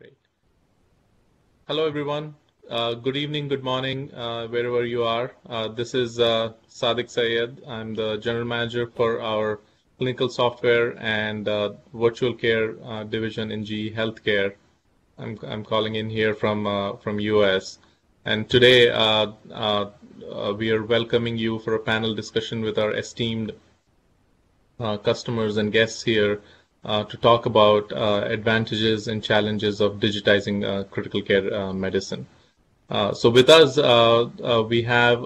Great. Hello, everyone. Good evening, good morning, wherever you are. This is Sadiq Sayed. I'm the General Manager for our clinical software and virtual care division in GE Healthcare. I'm calling in here from US. And today we are welcoming you for a panel discussion with our esteemed customers and guests here to talk about advantages and challenges of digitizing critical care medicine. So with us, we have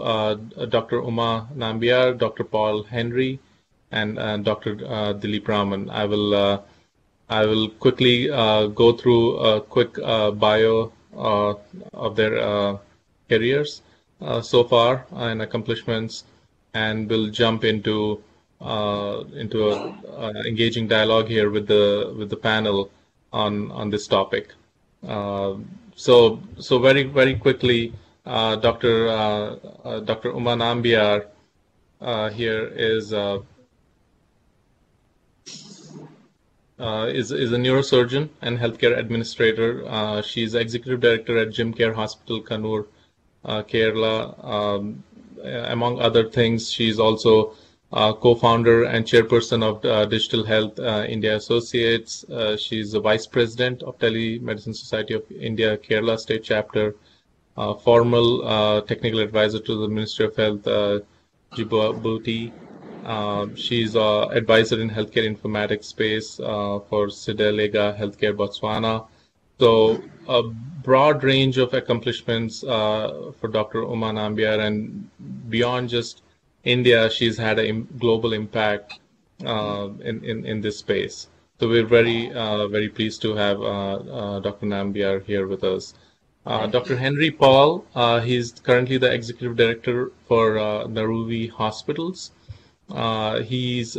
Dr. Uma Nambiar, Dr. Paul Henry, and Dr. Dilip Raman. I will quickly go through a quick bio of their careers so far and accomplishments, and we'll jump into a engaging dialogue here with the panel on this topic. So very quickly, Dr. Uma Nambiar here is a neurosurgeon and healthcare administrator. She's executive director at Jim Care Hospital, Kannur, Kerala. Among other things, she's also co-founder and chairperson of Digital Health India Associates. She's the vice president of Telemedicine Society of India, Kerala State Chapter, formal technical advisor to the Ministry of Health, Djibouti. She's advisor in healthcare informatics space for Sidelega Healthcare Botswana. So a broad range of accomplishments for Dr. Uma Nambiar, and beyond just India, she's had a global impact in this space. So we're very pleased to have Dr. Nambiar here with us. Dr. Henry Paul, he's currently the executive director for Naruvi Hospitals. He's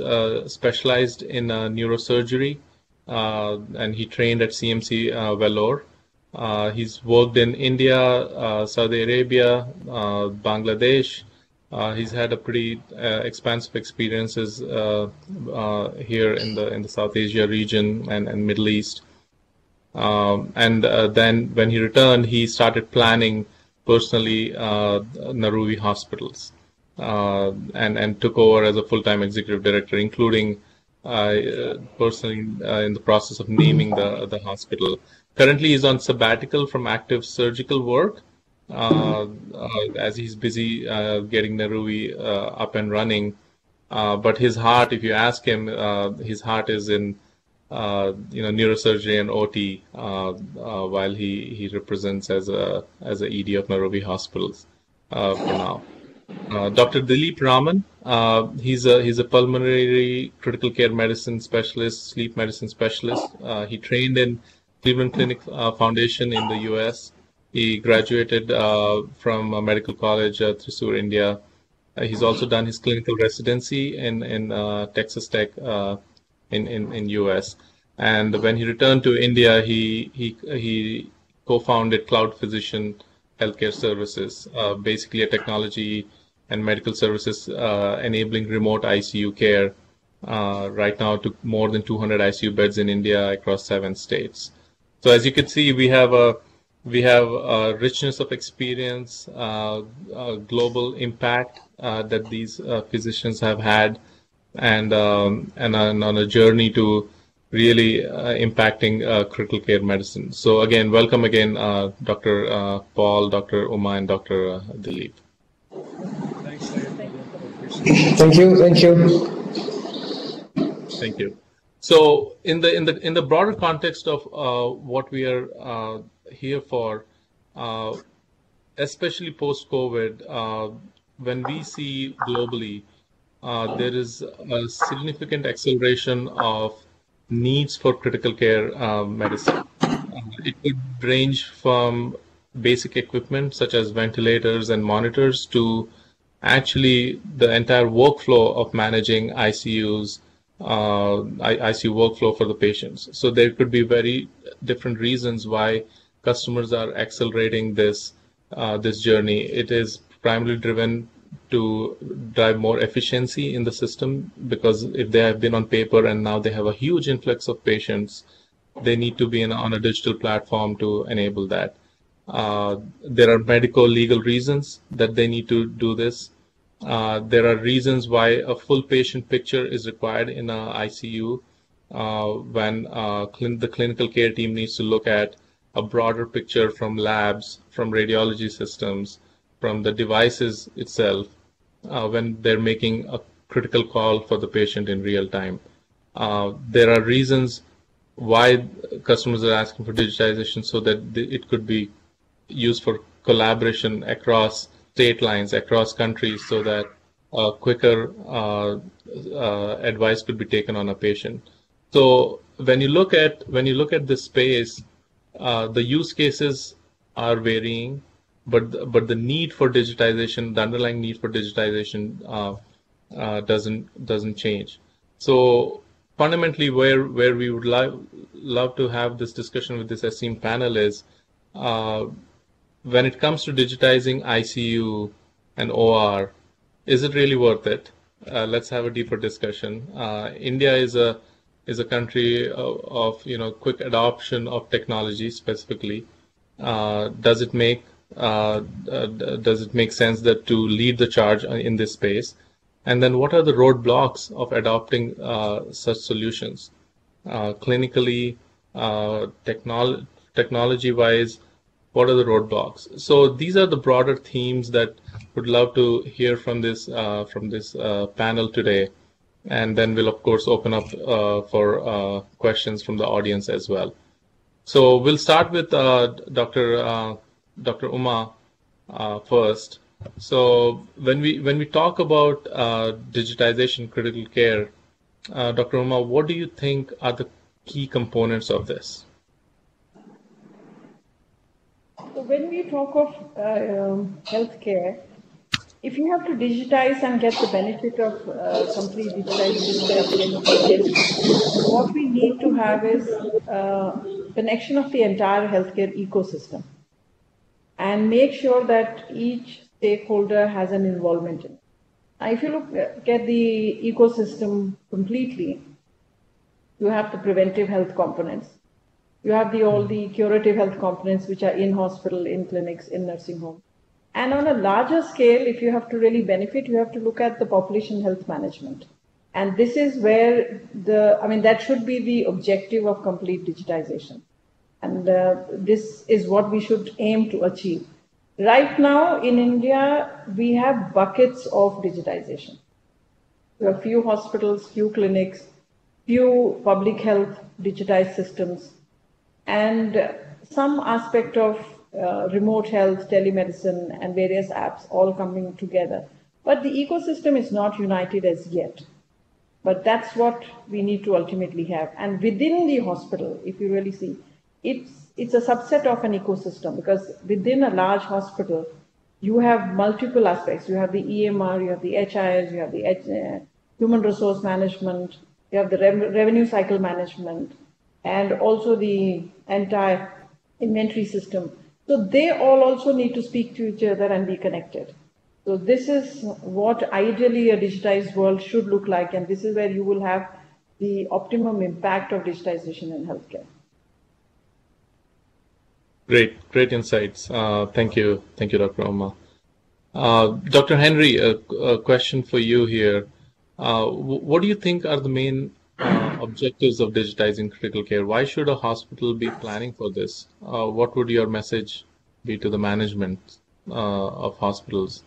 specialized in neurosurgery, and he trained at CMC Vellore. He's worked in India, Saudi Arabia, Bangladesh. He's had a pretty expansive experiences here in the South Asia region and Middle East. Then when he returned, he started planning personally Naruvi hospitals and took over as a full-time executive director, including personally in the process of naming the hospital. Currently, he's on sabbatical from active surgical work, as he's busy getting Naruvi up and running. But his heart, if you ask him, his heart is in neurosurgery and OT, while he represents as a ED of Naruvi Hospitals for now. Dr. Dilip Raman, he's a pulmonary critical care medicine specialist, sleep medicine specialist. He trained in Cleveland Clinic Foundation in the U.S. He graduated from Medical College, Thrissur, India. He's also done his clinical residency in Texas Tech in US. And when he returned to India, he co-founded Cloud Physician Healthcare Services, basically a technology and medical services enabling remote ICU care right now to more than 200 ICU beds in India across 7 states. So as you can see, we have a richness of experience, global impact that these physicians have had, and on a journey to really impacting critical care medicine. So again, welcome again, Dr. Paul, Dr. Uma, and Dr. Dilip. Thanks. Thank you. Thank you. So in the broader context of what we are here for, especially post-COVID, when we see globally, there is a significant acceleration of needs for critical care medicine. It could range from basic equipment such as ventilators and monitors to actually the entire workflow of managing ICUs, ICU workflow for the patients. So there could be very different reasons why customers are accelerating this journey. It is primarily driven to drive more efficiency in the system, because if they have been on paper and now they have a huge influx of patients, they need to be on a digital platform to enable that. There are medical legal reasons that they need to do this. There are reasons why a full patient picture is required in a ICU when the clinical care team needs to look at a broader picture from labs, from radiology systems, from the devices itself, when they're making a critical call for the patient in real time. There are reasons why customers are asking for digitization, so that it could be used for collaboration across state lines, across countries, so that quicker advice could be taken on a patient. So when you look at this space, the use cases are varying, but the need for digitization, the underlying need for digitization, doesn't change. So fundamentally, where we would love to have this discussion with this esteemed panel is, when it comes to digitizing ICU and OR, is it really worth it? Let's have a deeper discussion. India is a country of quick adoption of technology specifically. Does it make sense that to lead the charge in this space? And then what are the roadblocks of adopting such solutions? Clinically, technology-wise, what are the roadblocks? So these are the broader themes that would love to hear from this panel today. And then we'll, of course, open up for questions from the audience as well. So we'll start with Dr. Uma first. So when we talk about digitization critical care, Dr. Uma, what do you think are the key components of this? So when we talk of healthcare, if you have to digitize and get the benefit of complete digitization, what we need to have is connection of the entire healthcare ecosystem and make sure that each stakeholder has an involvement in it. Now, if you look at the ecosystem completely, you have the preventive health components. You have all the curative health components, which are in hospital, in clinics, in nursing homes. And on a larger scale, if you have to really benefit, you have to look at the population health management. And this is where that should be the objective of complete digitization. And this is what we should aim to achieve. Right now in India, we have buckets of digitization. We have few hospitals, few clinics, few public health digitized systems, and some aspect of remote health, telemedicine, and various apps all coming together. But the ecosystem is not united as yet. But that's what we need to ultimately have. And within the hospital, if you really see, it's a subset of an ecosystem, because within a large hospital, you have multiple aspects. You have the EMR, you have the HIS, you have the human resource management, you have the revenue cycle management, and also the entire inventory system. So they all also need to speak to each other and be connected. So this is what ideally a digitized world should look like, and this is where you will have the optimum impact of digitization in healthcare. Great insights. Thank you, Dr. Uma. Dr. Henry, a question for you here. What do you think are the main objectives of digitizing critical care? Why should a hospital be planning for this? What would your message be to the management of hospitals?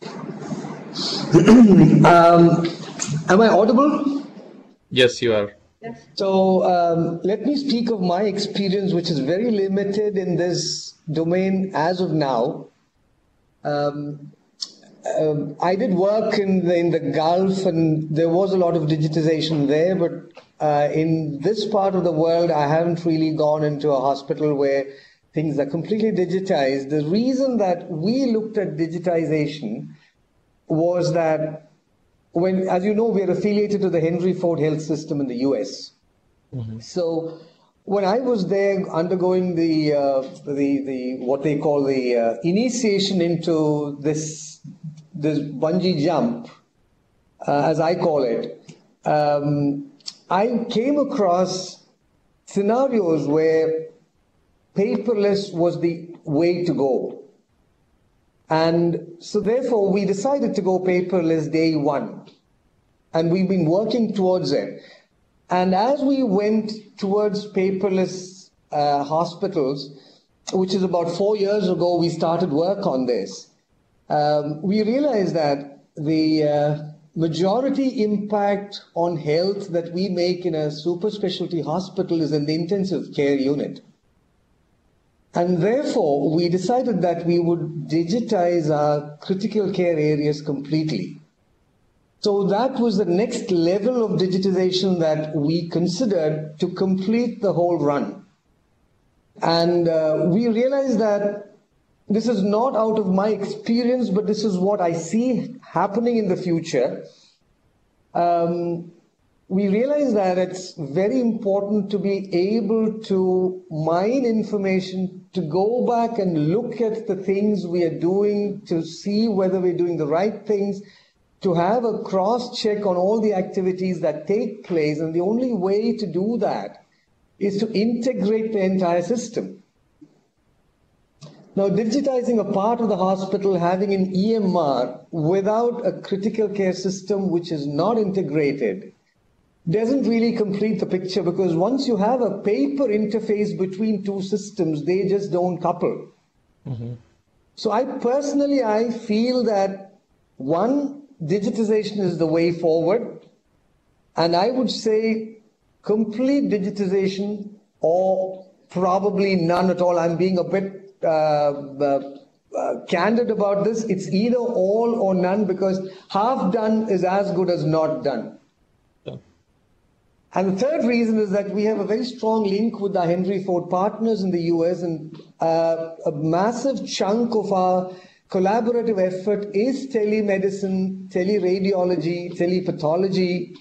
Am I audible? Yes, you are. Yes. So let me speak of my experience, which is very limited in this domain as of now. I did work in the Gulf, and there was a lot of digitization there, but in this part of the world, I haven't really gone into a hospital where things are completely digitized. The reason that we looked at digitization was that as you know, we are affiliated to the Henry Ford Health System in the US. Mm-hmm. So when I was there undergoing the what they call the initiation into this bungee jump, as I call it, I came across scenarios where paperless was the way to go. And so therefore we decided to go paperless day one. And we've been working towards it. And as we went towards paperless hospitals, which is about 4 years ago, we started work on this. We realized that the majority impact on health that we make in a super specialty hospital is in the intensive care unit. And therefore, we decided that we would digitize our critical care areas completely. So that was the next level of digitization that we considered to complete the whole run. And we realized that this is not out of my experience, but this is what I see happening in the future. We realize that it's very important to be able to mine information, to go back and look at the things we are doing, to see whether we're doing the right things, to have a cross-check on all the activities that take place. And the only way to do that is to integrate the entire system. Now, digitizing a part of the hospital, having an EMR without a critical care system which is not integrated, doesn't really complete the picture, because once you have a paper interface between two systems, they just don't couple. Mm-hmm. So I feel that, one, digitization is the way forward, and I would say complete digitization or probably none at all. I'm being a bit candid about this. It's either all or none, because half done is as good as not done. Yeah. And the third reason is that we have a very strong link with our Henry Ford partners in the US, and a massive chunk of our collaborative effort is telemedicine, teleradiology, telepathology.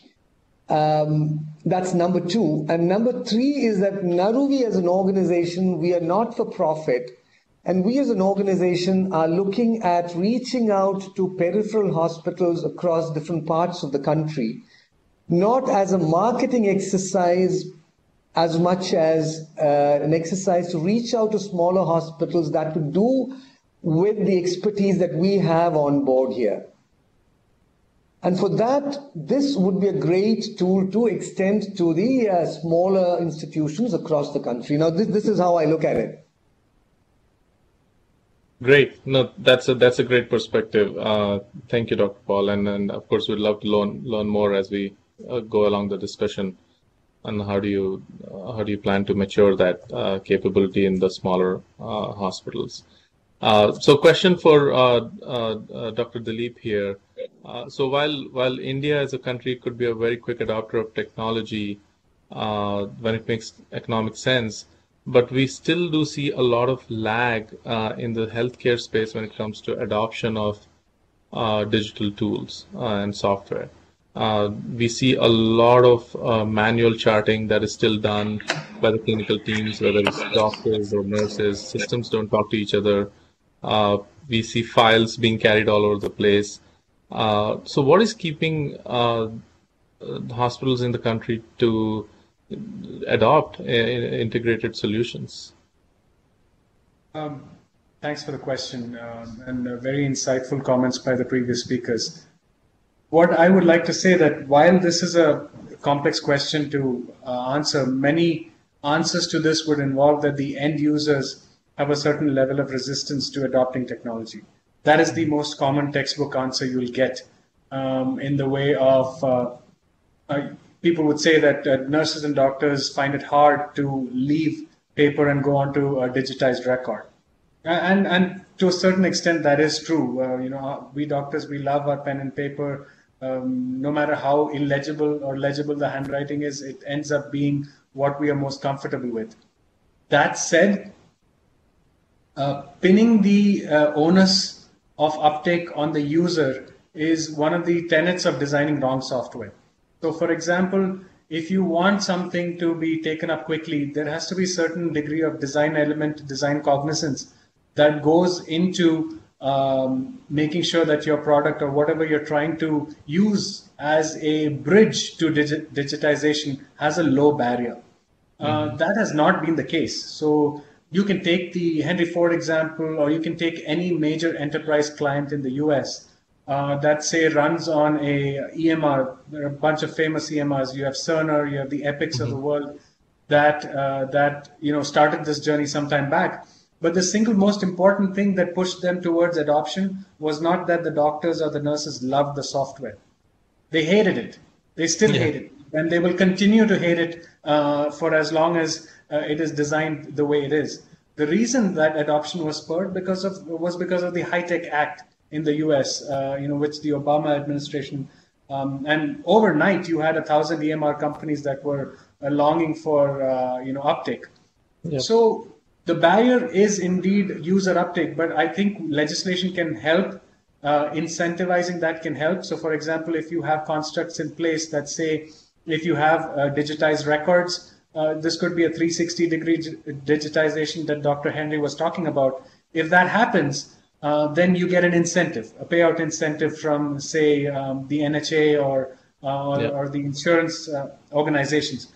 That's number two. And number three is that Naruvi as an organization, we are not for profit. And we as an organization are looking at reaching out to peripheral hospitals across different parts of the country, not as a marketing exercise as much as an exercise to reach out to smaller hospitals that would do with the expertise that we have on board here. And for that, this would be a great tool to extend to the smaller institutions across the country. Now, this is how I look at it. Great. No, that's a great perspective. Thank you, Dr. Paul. And of course, we'd love to learn more as we go along the discussion. And how do you plan to mature that capability in the smaller hospitals? So, question for Dr. Dilip here. So, while India as a country could be a very quick adopter of technology when it makes economic sense, but we still do see a lot of lag in the healthcare space when it comes to adoption of digital tools and software. We see a lot of manual charting that is still done by the clinical teams, whether it's doctors or nurses. Systems don't talk to each other. We see files being carried all over the place. So what is keeping hospitals in the country to adopt integrated solutions? Thanks for the question and very insightful comments by the previous speakers. What I would like to say that while this is a complex question to answer, many answers to this would involve that the end users have a certain level of resistance to adopting technology. That is the most common textbook answer you'll get in the way of people would say that nurses and doctors find it hard to leave paper and go on to a digitized record. And to a certain extent, that is true. We doctors, we love our pen and paper. No matter how illegible or legible the handwriting is, it ends up being what we are most comfortable with. That said, pinning the onus of uptake on the user is one of the tenets of designing wrong software. So, for example, if you want something to be taken up quickly, there has to be a certain degree of design element, design cognizance that goes into making sure that your product or whatever you're trying to use as a bridge to digitization has a low barrier. That has not been the case. So you can take the Henry Ford example, or you can take any major enterprise client in the US that, say, runs on a EMR. There are a bunch of famous EMRs. You have Cerner, you have the Epics of the world that started this journey some time back. But the single most important thing that pushed them towards adoption was not that the doctors or the nurses loved the software. They hated it. They still hate it. And they will continue to hate it for as long as it is designed the way it is. The reason that adoption was spurred was because of the HITECH Act in the US, which the Obama administration, and overnight you had 1,000 EMR companies that were longing for uptake. Yep. So the barrier is indeed user uptake, but I think legislation can help. Incentivizing that can help. So, for example, if you have constructs in place that say, if you have digitized records, this could be a 360-degree digitization that Dr. Henry was talking about. If that happens, then you get an incentive, a payout incentive from, say, the NHA or the insurance organizations.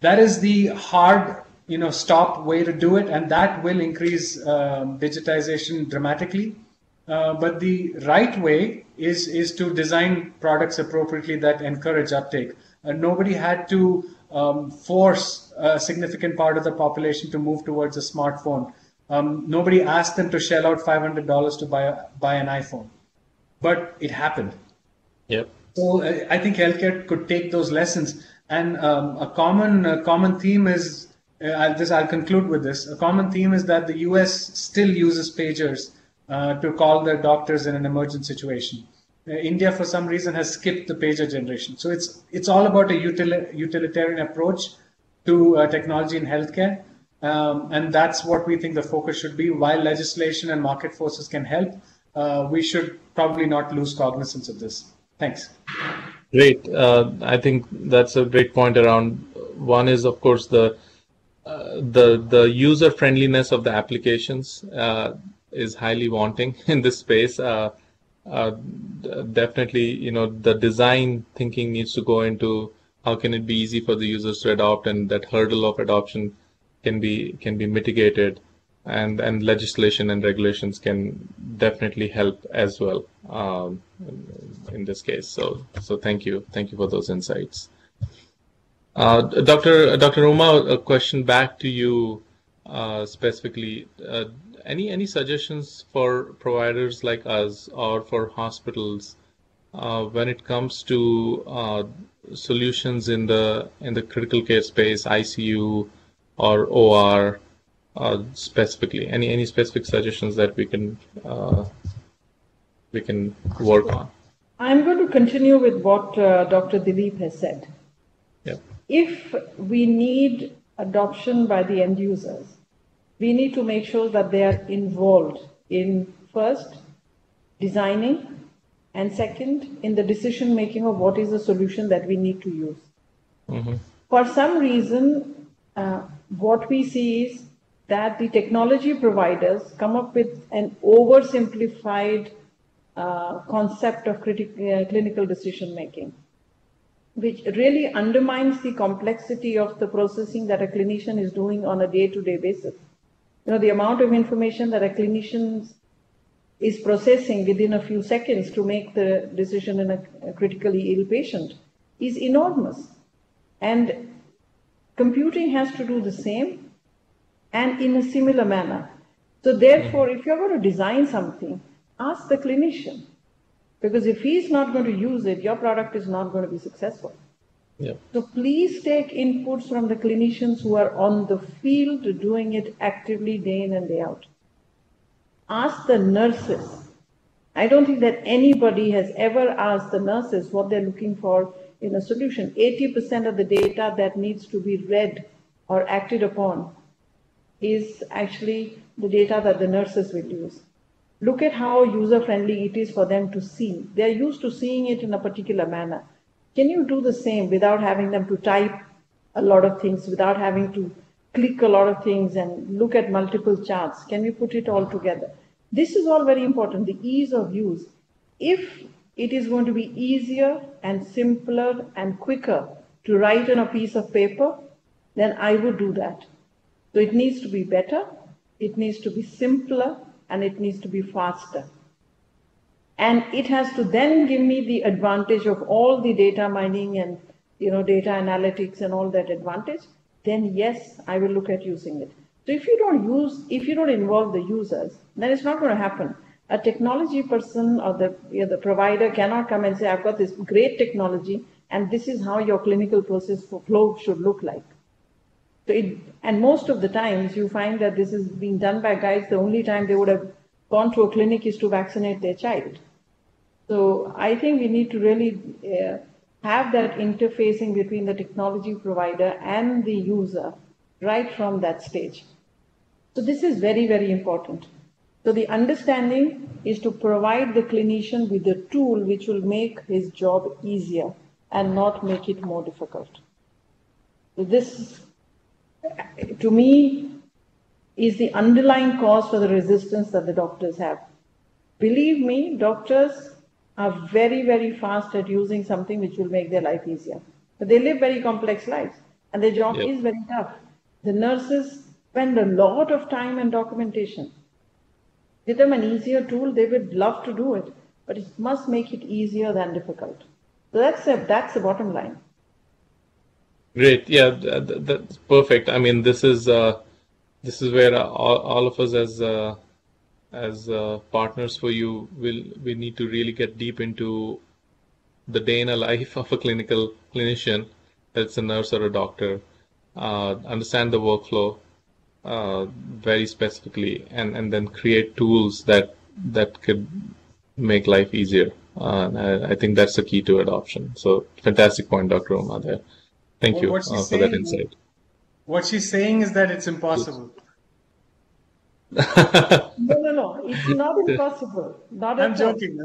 That is the hard, stop way to do it, and that will increase digitization dramatically. But the right way is to design products appropriately that encourage uptake. Nobody had to force a significant part of the population to move towards a smartphone. Nobody asked them to shell out $500 to buy an iPhone, but it happened. Yep. So I think healthcare could take those lessons. And a common theme is, I'll conclude with this. A common theme is that the US still uses pagers to call their doctors in an emergent situation. India, for some reason, has skipped the pager generation. So it's all about a utilitarian approach to technology in healthcare. And that's what we think the focus should be. While legislation and market forces can help, we should probably not lose cognizance of this. Thanks. Great. I think that's a great point around. One is, of course, the user friendliness of the applications is highly wanting in this space. Definitely, the design thinking needs to go into how can it be easy for the users to adopt, and that hurdle of adoption can be mitigated, and legislation and regulations can definitely help as well in this case. So thank you for those insights. Dr. Uma, a question back to you specifically. Any suggestions for providers like us or for hospitals when it comes to solutions in the critical care space, ICU or OR specifically? Any specific suggestions that we can work on? I'm going to continue with what Dr. Dilip has said. Yep. If we need adoption by the end users, we need to make sure that they are involved in, first, designing, and second, in the decision making of what is the solution that we need to use. Mm-hmm. For some reason, what we see is that the technology providers come up with an oversimplified concept of clinical decision making, which really undermines the complexity of the processing that a clinician is doing on a day-to-day basis. The amount of information that a clinician is processing within a few seconds to make the decision in a critically ill patient is enormous. And computing has to do the same and in a similar manner. So therefore, if you're going to design something, ask the clinician. Because if he's not going to use it, your product is not going to be successful. Yep. So please take inputs from the clinicians who are on the field doing it actively day in and day out. Ask the nurses. I don't think that anybody has ever asked the nurses what they're looking for in a solution. 80% of the data that needs to be read or acted upon is actually the data that the nurses will use. Look at how user-friendly it is for them to see. They're used to seeing it in a particular manner. Can you do the same without having them to type a lot of things, without having to click a lot of things and look at multiple charts? Can we put it all together? This is all very important, the ease of use. If it is going to be easier and simpler and quicker to write on a piece of paper, then I would do that. So it needs to be better, it needs to be simpler, and it needs to be faster. And it has to then give me the advantage of all the data mining and data analytics and all that advantage. Then yes, I will look at using it. So if you don't involve the users, then it's not going to happen. A technology person or the provider cannot come and say, I've got this great technology and this is how your clinical process flow should look like. And most of the times you find that this is being done by guys, the only time they would have gone to a clinic is to vaccinate their child. So I think we need to really have that interfacing between the technology provider and the user right from that stage. So this is very, very important. So the understanding is to provide the clinician with a tool which will make his job easier and not make it more difficult. So this, to me, is the underlying cause for the resistance that the doctors have. Believe me, doctors are very, very fast at using something which will make their life easier. But they live very complex lives and their job is very tough. The nurses spend a lot of time and documentation. Give them an easier tool, they would love to do it, but it must make it easier than difficult. So that's the bottom line. Great, yeah, that's perfect. I mean, this is where all of us as partners for you we need to really get deep into the day in a life of a clinician, that's a nurse or a doctor, understand the workflow very specifically, and then create tools that could make life easier. I think that's the key to adoption. So fantastic point, Dr. Uma there. Thank you for that insight. What she's saying is that it's impossible. No, it's not impossible. I'm joking.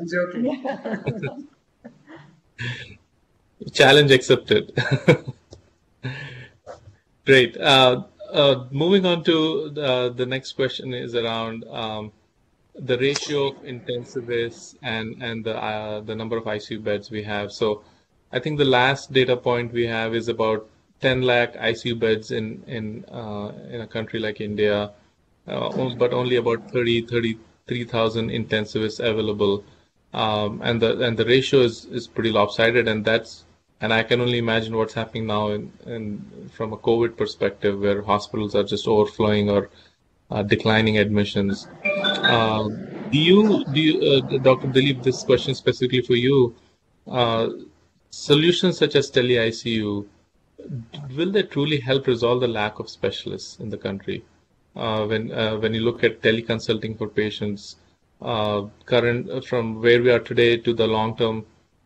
Yeah. Challenge accepted. Great. Moving on to the next question is around the ratio of intensivists and the number of ICU beds we have. So I think the last data point we have is about 10 lakh ICU beds in a country like India, but only about 33,000 intensivists available, and the ratio is pretty lopsided, and I can only imagine what's happening now from a COVID perspective, where hospitals are just overflowing or declining admissions. Do you, Dr. Dilip, this question specifically for you? Solutions such as tele-ICU, will they truly help resolve the lack of specialists in the country? When you look at teleconsulting for patients, from where we are today to the long-term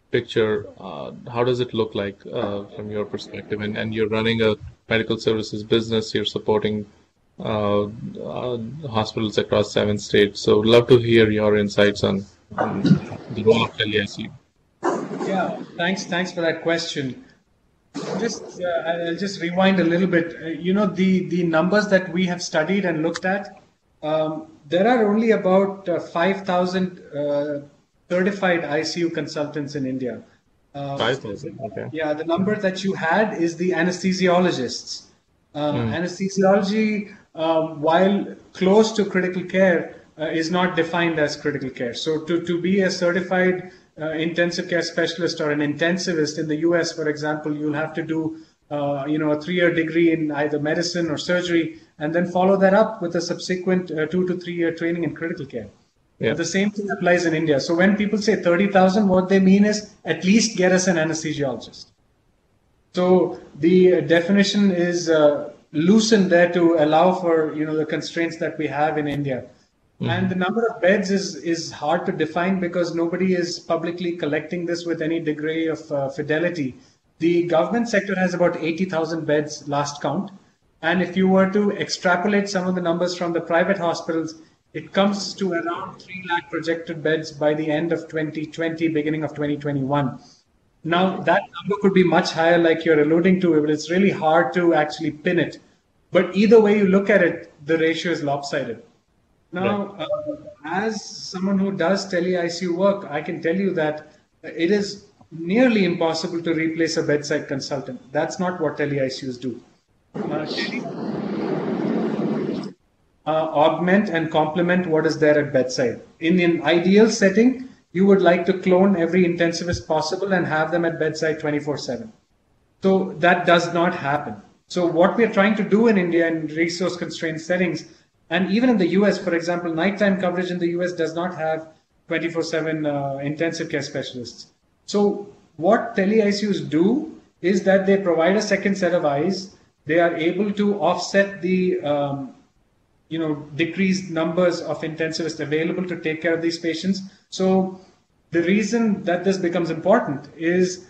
picture, how does it look like from your perspective? And you're running a medical services business, you're supporting hospitals across 7 states. So I'd love to hear your insights on the role of tele-ICU. Yeah, thanks for that question. I'll just rewind a little bit. The numbers that we have studied and looked at, there are only about 5,000 certified ICU consultants in India. 5,000, okay. Yeah, the number that you had is the anesthesiologists. Anesthesiology, while close to critical care, is not defined as critical care. So to be a certified intensive care specialist or an intensivist in the US, for example, you'll have to do a 3-year degree in either medicine or surgery, and then follow that up with a subsequent 2 to 3 year training in critical care. Yeah. The same thing applies in India. So when people say 30,000, what they mean is at least get us an anesthesiologist. So the definition is loosened there to allow for the constraints that we have in India. Mm-hmm. And the number of beds is hard to define because nobody is publicly collecting this with any degree of fidelity. The government sector has about 80,000 beds last count. And if you were to extrapolate some of the numbers from the private hospitals, it comes to around 3 lakh projected beds by the end of 2020, beginning of 2021. Now, that number could be much higher, like you're alluding to, but it's really hard to actually pin it. But either way you look at it, the ratio is lopsided. Now, as someone who does tele-ICU work, I can tell you that it is nearly impossible to replace a bedside consultant. That's not what tele-ICUs do. augment and complement what is there at bedside. In an ideal setting, you would like to clone every intensivist possible and have them at bedside 24/7. So that does not happen. So what we are trying to do in India in resource constrained settings, and even in the US, for example, nighttime coverage in the US does not have 24/7 intensive care specialists. So what tele-ICUs do is that they provide a second set of eyes. They are able to offset the decreased numbers of intensivists available to take care of these patients. So the reason that this becomes important is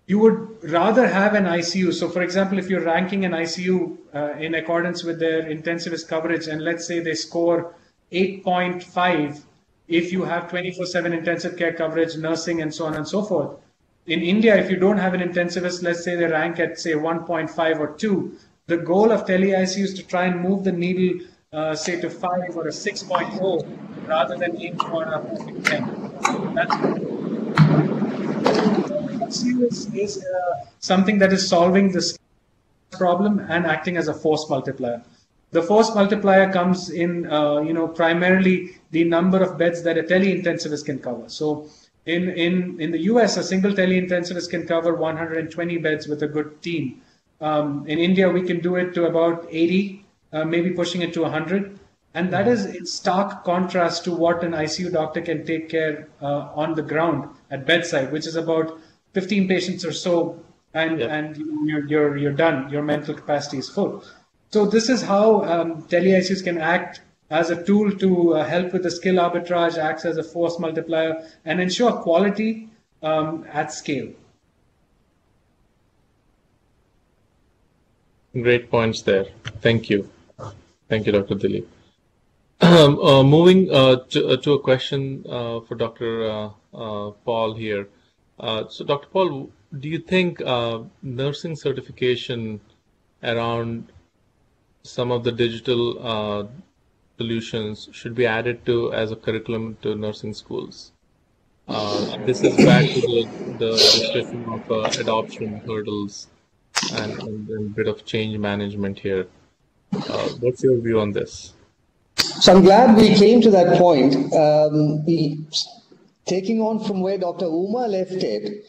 you would rather have an ICU. So for example, if you're ranking an ICU in accordance with their intensivist coverage, and let's say they score 8.5, if you have 24/7 intensive care coverage, nursing, and so on and so forth. In India, if you don't have an intensivist, let's say they rank at say 1.5 or 2, the goal of tele-ICU is to try and move the needle say to 5 or a 6.0 rather than aim for a perfect 10. That's ICU is something that is solving this problem and acting as a force multiplier. The force multiplier comes in, primarily the number of beds that a tele-intensivist can cover. So in the US, a single tele-intensivist can cover 120 beds with a good team. In India, we can do it to about 80, maybe pushing it to 100. And that is in stark contrast to what an ICU doctor can take care on the ground at bedside, which is about 15 patients or so, and you're done. Your mental capacity is full. So this is how tele-ICUs can act as a tool to help with the skill arbitrage, acts as a force multiplier, and ensure quality at scale. Great points there. Thank you. Thank you, Dr. Dilip. Moving to a question for Dr. Paul here. So, Dr. Paul, do you think nursing certification around some of the digital solutions should be added to as a curriculum to nursing schools? This is back to the discussion of adoption hurdles and a bit of change management here. What's your view on this? So I'm glad we came to that point. Taking on from where Dr. Uma left it,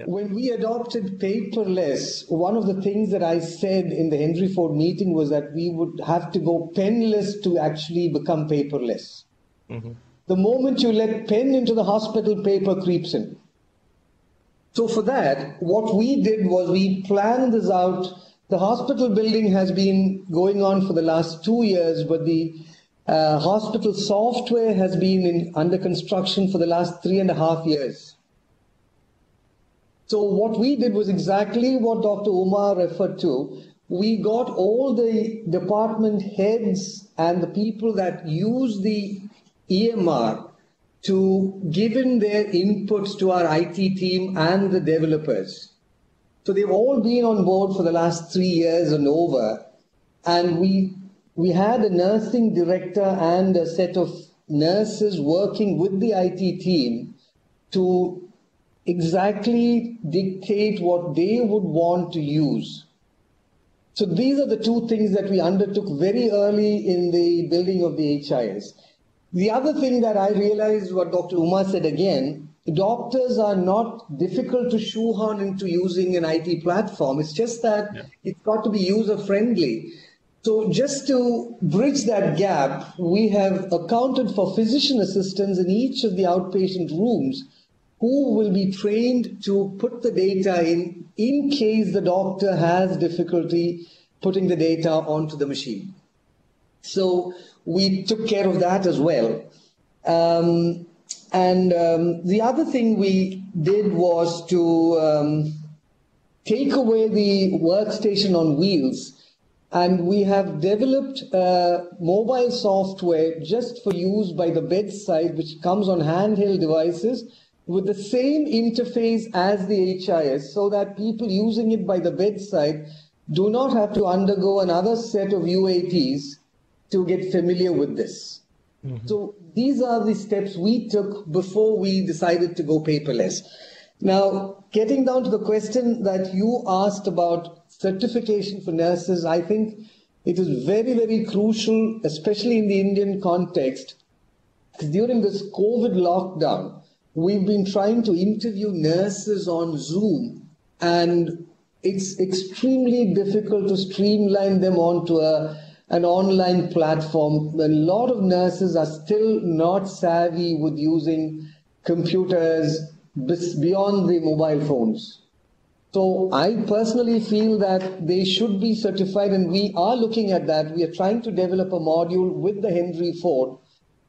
when we adopted paperless, one of the things that I said in the Henry Ford meeting was that we would have to go penless to actually become paperless. Mm-hmm. The moment you let pen into the hospital, paper creeps in. So for that, what we did was we planned this out. The hospital building has been going on for the last 2 years, but the hospital software has been under construction for the last 3.5 years. So what we did was exactly what Dr. Umar referred to. We got all the department heads and the people that use the EMR to give in their inputs to our IT team and the developers. So they've all been on board for the last 3 years and over. And we had a nursing director and a set of nurses working with the IT team to exactly dictate what they would want to use. So these are the two things that we undertook very early in the building of the HIS. The other thing that I realized, what Dr. Umar said again, doctors are not difficult to shoehorn into using an IT platform. It's just that it's got to be user-friendly. So just to bridge that gap, we have accounted for physician assistants in each of the outpatient rooms who will be trained to put the data in case the doctor has difficulty putting the data onto the machine. So we took care of that as well. The other thing we did was to take away the workstation on wheels. And we have developed mobile software just for use by the bedside, which comes on handheld devices with the same interface as the HIS, so that people using it by the bedside do not have to undergo another set of UATs to get familiar with this. Mm-hmm. So these are the steps we took before we decided to go paperless. Now, getting down to the question that you asked about certification for nurses, I think it is very, very crucial, especially in the Indian context. During this COVID lockdown, we've been trying to interview nurses on Zoom, and it's extremely difficult to streamline them onto an online platform. A lot of nurses are still not savvy with using computers beyond the mobile phones. So I personally feel that they should be certified, and we are looking at that. We are trying to develop a module with the Henry Ford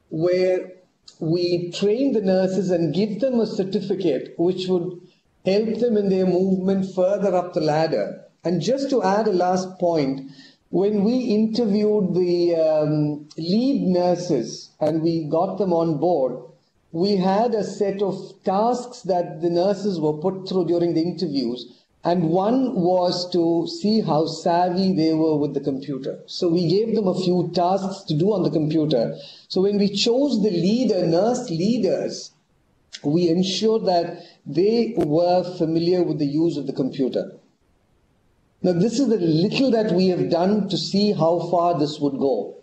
where we train the nurses and give them a certificate which would help them in their movement further up the ladder. And just to add a last point, when we interviewed the lead nurses and we got them on board, we had a set of tasks that the nurses were put through during the interviews, and one was to see how savvy they were with the computer. So we gave them a few tasks to do on the computer. So when we chose the nurse leaders, we ensured that they were familiar with the use of the computer. Now, this is the little that we have done to see how far this would go.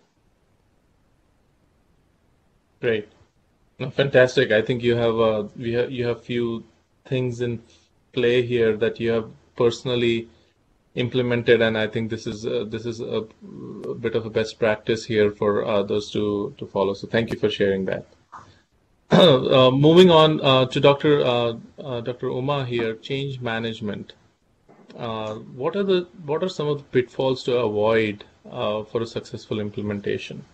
Great. No, fantastic. I think you have few things in play here that you have personally implemented, and I think this is a bit of a best practice here for others to follow. So thank you for sharing that. Moving on to Dr. Uma here, change management. What are some of the pitfalls to avoid for a successful implementation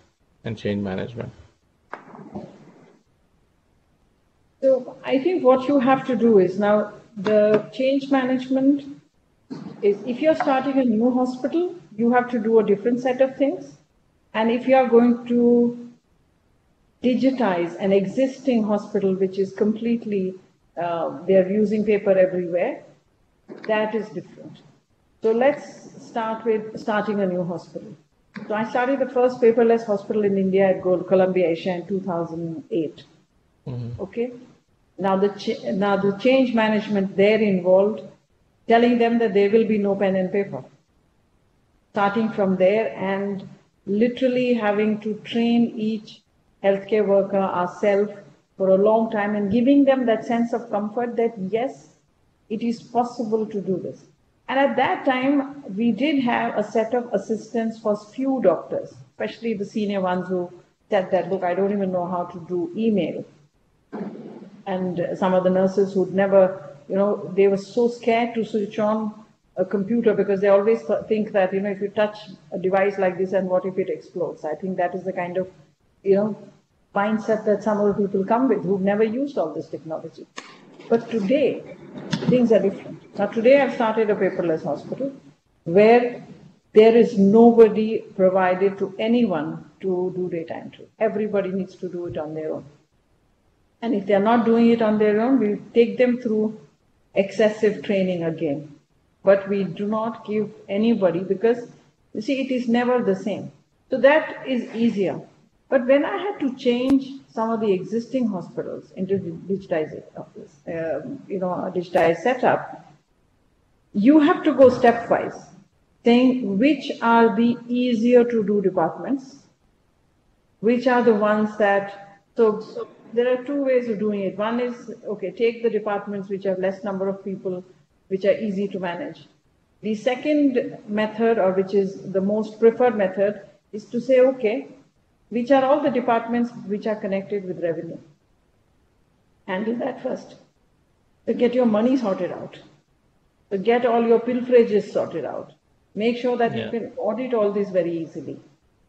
and change management? So I think what you have to do is, now the change management is, if you're starting a new hospital, you have to do a different set of things. And if you are going to digitize an existing hospital, which is completely, they're using paper everywhere, that is different. So let's start with starting a new hospital. So I started the first paperless hospital in India at Columbia Asia in 2008. Mm-hmm. Okay. Now the change management there involved telling them that there will be no pen and paper. Starting from there and literally having to train each healthcare worker ourselves for a long time and giving them that sense of comfort that yes, it is possible to do this. And at that time, we did have a set of assistants for few doctors, especially the senior ones who said that, look, I don't even know how to do email. And some of the nurses who'd never, they were so scared to switch on a computer because they always think that, if you touch a device like this and what if it explodes? I think that is the kind of, mindset that some of the people come with who've never used all this technology. But today, things are different. Now today I've started a paperless hospital where there is nobody provided to anyone to do data entry. Everybody needs to do it on their own. And if they're not doing it on their own, we take them through excessive training again. But we do not give anybody, because you see, it is never the same. So that is easier. But when I had to change some of the existing hospitals into digitized office, a digitized setup, you have to go stepwise, saying which are the easier to do departments, which are the ones that, so there are two ways of doing it. One is, okay, take the departments which have less number of people, which are easy to manage. The second method, or which is the most preferred method, is to say, okay, which are all the departments which are connected with revenue? Handle that first. So get your money sorted out. So get all your pilferages sorted out. Make sure that you can audit all this very easily.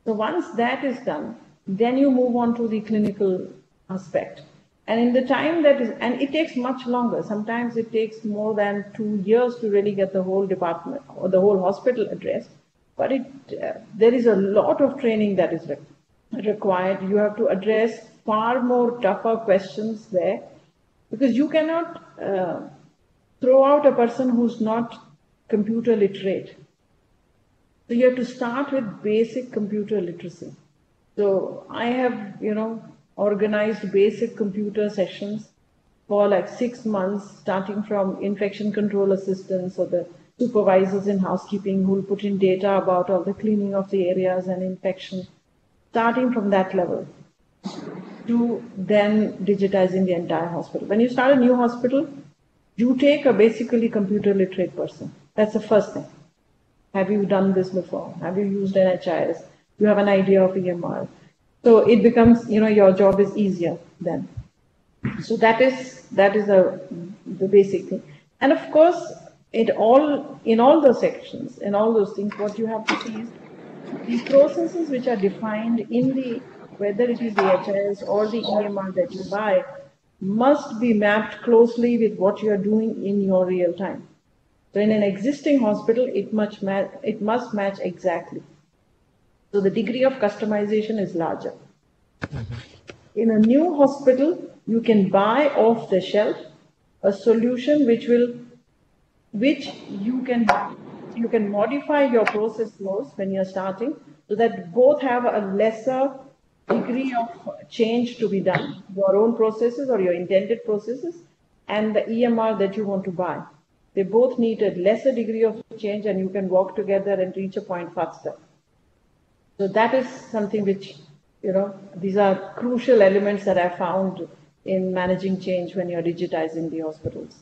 So once that is done, then you move on to the clinical aspect. And in the time that is, and it takes much longer. Sometimes it takes more than 2 years to really get the whole department or the whole hospital addressed. But there is a lot of training that is required. You have to address far more tougher questions there, because you cannot throw out a person who's not computer literate. So you have to start with basic computer literacy. So I have, organized basic computer sessions for like 6 months, starting from infection control assistants or the supervisors in housekeeping who will put in data about all the cleaning of the areas and infection, starting from that level to then digitizing the entire hospital. When you start a new hospital, you take a basically computer literate person. That's the first thing. Have you done this before? Have you used NHIS? You have an idea of EMR. So it becomes, your job is easier then. So that is the basic thing. And of course, in all those sections, in all those things, what you have to see is the processes which are defined in whether it is the HIS or the EMR that you buy, must be mapped closely with what you are doing in your real time. So in an existing hospital, it must match exactly. So the degree of customization is larger. In a new hospital, you can buy off the shelf a solution which you can modify your process flows when you're starting, so that both have a lesser degree of change to be done, your own processes or your intended processes, and the EMR that you want to buy. They both need a lesser degree of change, and you can walk together and reach a point faster. So that is something which, these are crucial elements that I found in managing change when you're digitizing the hospitals.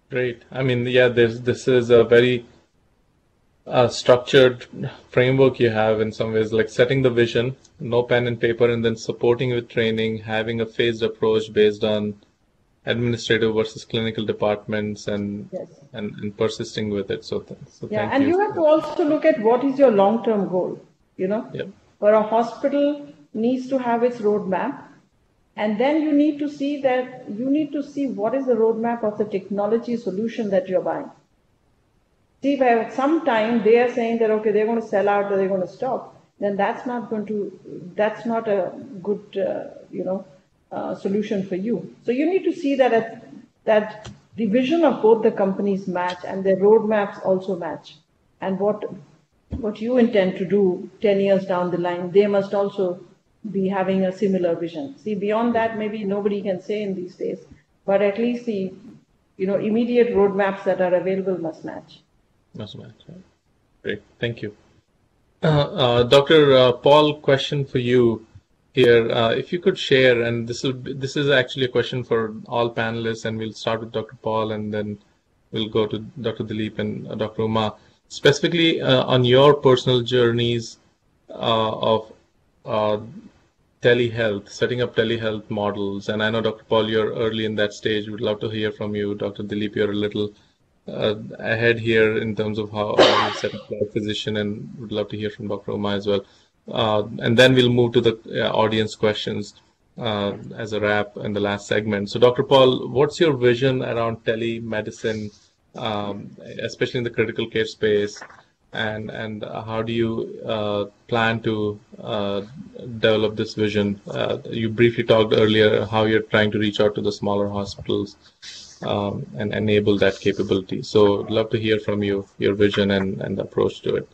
Great. I mean, yeah, this is a very structured framework you have in some ways, like setting the vision, no pen and paper, and then supporting with training, having a phased approach based on administrative versus clinical departments, and yes, and persisting with it. So yeah, and you have to also look at what is your long-term goal. Yep. For a hospital needs to have its roadmap, and then you need to see what is the roadmap of the technology solution that you're buying. See, by some time they are saying that, okay, they're going to sell out or they're going to stop, then that's not a good, solution for you. So you need to see that the vision of both the companies match and their roadmaps also match. And what you intend to do 10 years down the line, they must also be having a similar vision. See, beyond that, maybe nobody can say in these days, but at least the, immediate roadmaps that are available must match. Must match. Right. Great. Thank you. Dr. Paul, question for you here. If you could share, and this is actually a question for all panelists, and we'll start with Dr. Paul, and then we'll go to Dr. Dilip and Dr. Uma. Specifically on your personal journeys of telehealth, setting up telehealth models. And I know, Dr. Paul, you're early in that stage. We'd love to hear from you. Dr. Dilip, you're a little ahead here in terms of how you set up a physician, and would love to hear from Dr. Uma as well. And then we'll move to the audience questions as a wrap in the last segment. So Dr. Paul, what's your vision around telemedicine, especially in the critical care space, and how do you plan to develop this vision? You briefly talked earlier how you're trying to reach out to the smaller hospitals and enable that capability. So I'd love to hear from you, your vision and the approach to it.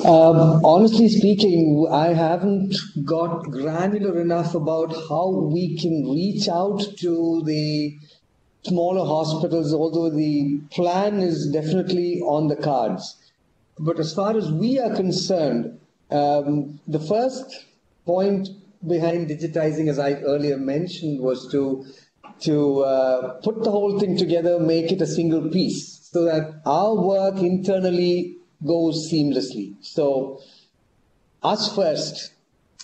Honestly speaking, I haven't got granular enough about how we can reach out to the smaller hospitals, although the plan is definitely on the cards. But as far as we are concerned, the first point behind digitizing, as I earlier mentioned, was to put the whole thing together, make it a single piece, so that our work internally goes seamlessly. So us first.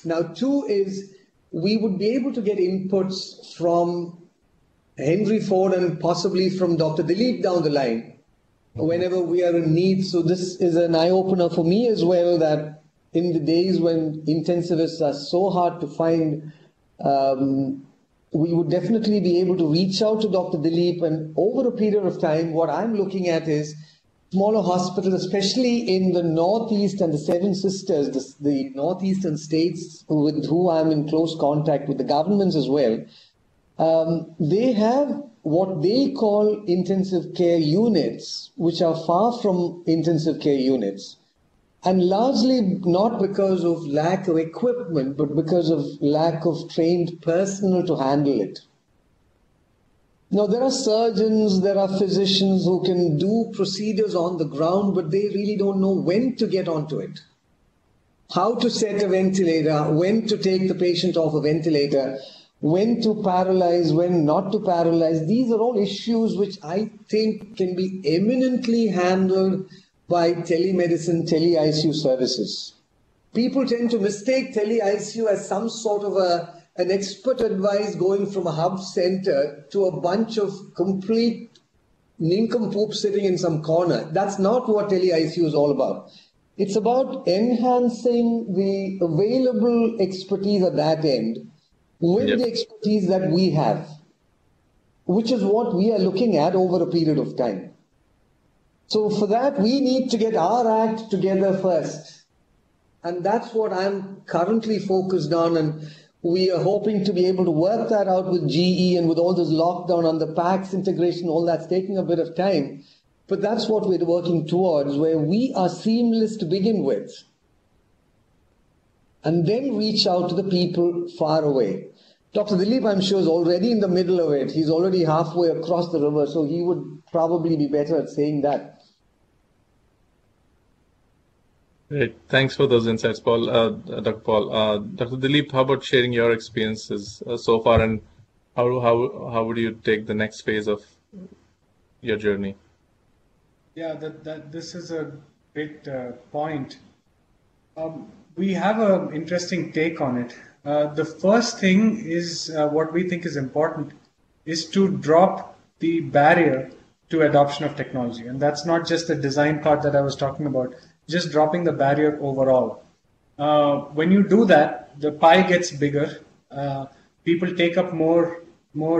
Now, two is we would be able to get inputs from Henry Ford and possibly from Dr. Dilip down the line whenever we are in need. So this is an eye-opener for me as well, that in the days when intensivists are so hard to find, we would definitely be able to reach out to Dr. Dilip, and over a period of time, what I'm looking at is smaller hospitals, especially in the Northeast and the Seven Sisters, the Northeastern states with who I'm in close contact with, the governments as well. They have what they call intensive care units, which are far from intensive care units. And largely not because of lack of equipment, but because of lack of trained personnel to handle it. Now, there are surgeons, there are physicians who can do procedures on the ground, but they really don't know when to get onto it. How to set a ventilator, when to take the patient off a ventilator, when to paralyze, when not to paralyze. These are all issues which I think can be eminently handled by telemedicine, tele-ICU services. People tend to mistake tele-ICU as some sort of an expert advice going from a hub center to a bunch of complete nincompoops sitting in some corner. That's not what tele-ICU is all about. It's about enhancing the available expertise at that end with the expertise that we have, which is what we are looking at over a period of time. So for that, we need to get our act together first. And that's what I'm currently focused on. And we are hoping to be able to work that out with GE, and with all this lockdown and the PACS integration, all that's taking a bit of time. But that's what we're working towards, where we are seamless to begin with, and then reach out to the people far away. Dr. Dilip, I'm sure, is already in the middle of it. He's already halfway across the river, so he would probably be better at saying that. Great. Thanks for those insights, Paul. Dr. Paul. Dr. Dilip, how about sharing your experiences so far, and how would you take the next phase of your journey? Yeah, this is a great point. We have an interesting take on it. The first thing is what we think is important is to drop the barrier to adoption of technology. And that's not just the design part that I was talking about, just dropping the barrier overall. When you do that, the pie gets bigger. People take up more